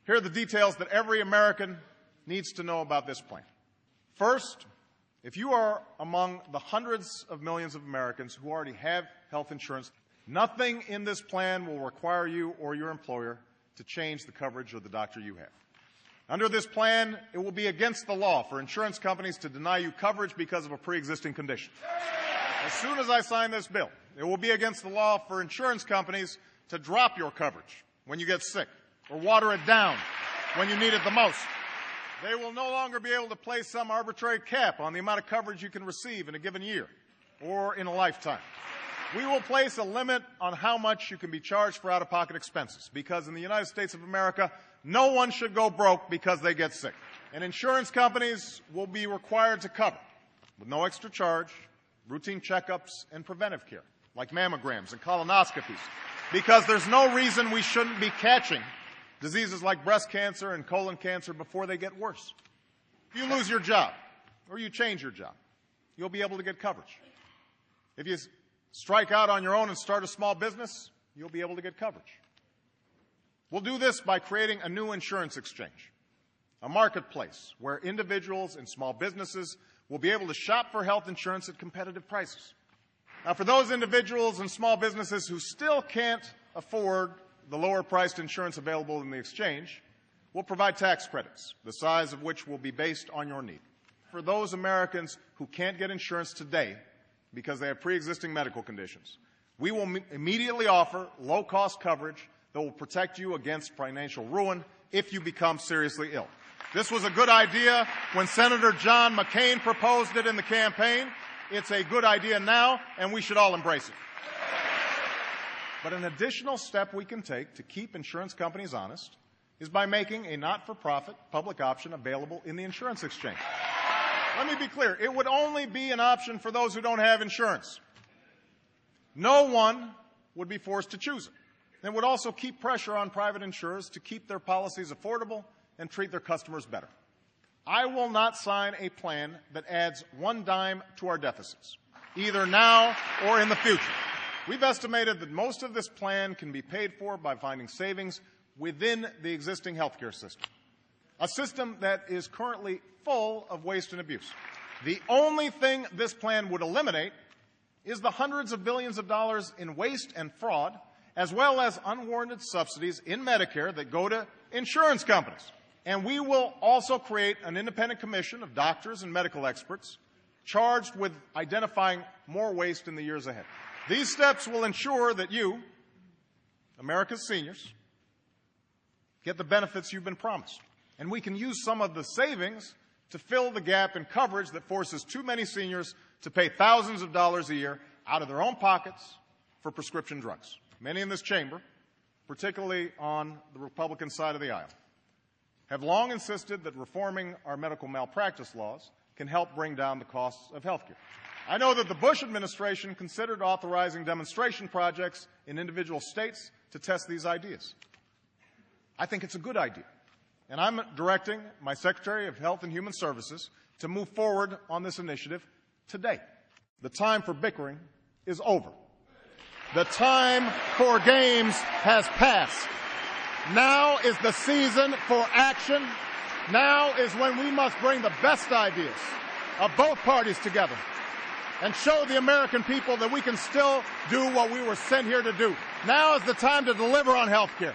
Here are the details that every American needs to know about this plan. First, if you are among the hundreds of millions of Americans who already have health insurance, nothing in this plan will require you or your employer to change the coverage of the doctor you have. Under this plan, it will be against the law for insurance companies to deny you coverage because of a pre-existing condition. As soon as I sign this bill, it will be against the law for insurance companies to drop your coverage when you get sick or water it down when you need it the most. They will no longer be able to place some arbitrary cap on the amount of coverage you can receive in a given year or in a lifetime. We will place a limit on how much you can be charged for out-of-pocket expenses, because in the United States of America, no one should go broke because they get sick. And insurance companies will be required to cover, with no extra charge, routine checkups and preventive care, like mammograms and colonoscopies, because there's no reason we shouldn't be catching diseases like breast cancer and colon cancer before they get worse. If you lose your job or you change your job, you'll be able to get coverage. If you strike out on your own and start a small business, you'll be able to get coverage. We'll do this by creating a new insurance exchange, a marketplace where individuals and small businesses will be able to shop for health insurance at competitive prices. Now, for those individuals and small businesses who still can't afford the lower-priced insurance available in the exchange, we'll provide tax credits, the size of which will be based on your need. For those Americans who can't get insurance today because they have pre-existing medical conditions, we will immediately offer low-cost coverage that will protect you against financial ruin if you become seriously ill. This was a good idea when Senator John McCain proposed it in the campaign. It's a good idea now, and we should all embrace it. But an additional step we can take to keep insurance companies honest is by making a not-for-profit public option available in the insurance exchange. Let me be clear. It would only be an option for those who don't have insurance. No one would be forced to choose it. It would also keep pressure on private insurers to keep their policies affordable and treat their customers better. I will not sign a plan that adds one dime to our deficits, either now or in the future. We've estimated that most of this plan can be paid for by finding savings within the existing healthcare system, a system that is currently full of waste and abuse. The only thing this plan would eliminate is the hundreds of billions of dollars in waste and fraud, as well as unwarranted subsidies in Medicare that go to insurance companies. And we will also create an independent commission of doctors and medical experts charged with identifying more waste in the years ahead. These steps will ensure that you, America's seniors, get the benefits you've been promised. And we can use some of the savings to fill the gap in coverage that forces too many seniors to pay thousands of dollars a year out of their own pockets for prescription drugs. Many in this chamber, particularly on the Republican side of the aisle, have long insisted that reforming our medical malpractice laws can help bring down the costs of health care. I know that the Bush administration considered authorizing demonstration projects in individual states to test these ideas. I think it's a good idea, and I'm directing my Secretary of Health and Human Services to move forward on this initiative today. The time for bickering is over. The time for games has passed. Now is the season for action. Now is when we must bring the best ideas of both parties together and show the American people that we can still do what we were sent here to do. Now is the time to deliver on health care.